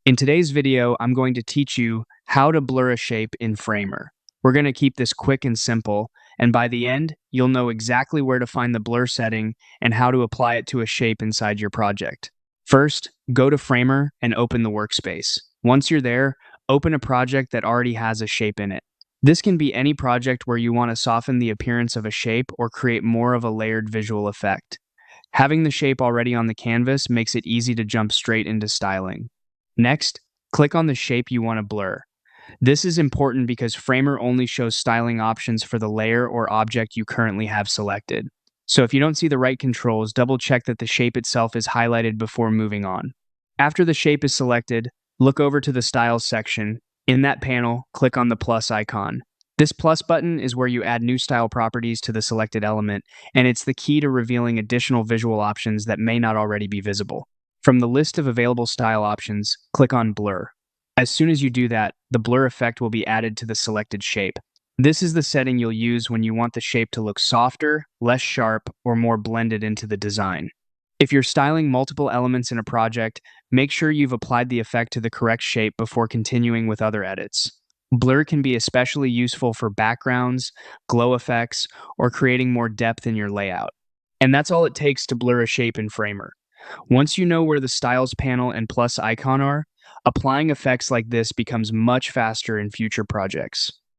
In today's video, I'm going to teach you how to blur a shape in Framer. We're going to keep this quick and simple, and by the end, you'll know exactly where to find the blur setting and how to apply it to a shape inside your project. First, go to Framer and open the workspace. Once you're there, open a project that already has a shape in it. This can be any project where you want to soften the appearance of a shape or create more of a layered visual effect. Having the shape already on the canvas makes it easy to jump straight into styling. Next, click on the shape you want to blur. This is important because Framer only shows styling options for the layer or object you currently have selected. So if you don't see the right controls, double check that the shape itself is highlighted before moving on. After the shape is selected, look over to the Styles section. In that panel, click on the plus icon. This plus button is where you add new style properties to the selected element, and it's the key to revealing additional visual options that may not already be visible. From the list of available style options, click on Blur. As soon as you do that, the blur effect will be added to the selected shape. This is the setting you'll use when you want the shape to look softer, less sharp, or more blended into the design. If you're styling multiple elements in a project, make sure you've applied the effect to the correct shape before continuing with other edits. Blur can be especially useful for backgrounds, glow effects, or creating more depth in your layout. And that's all it takes to blur a shape in Framer. Once you know where the Styles panel and plus icon are, applying effects like this becomes much faster in future projects.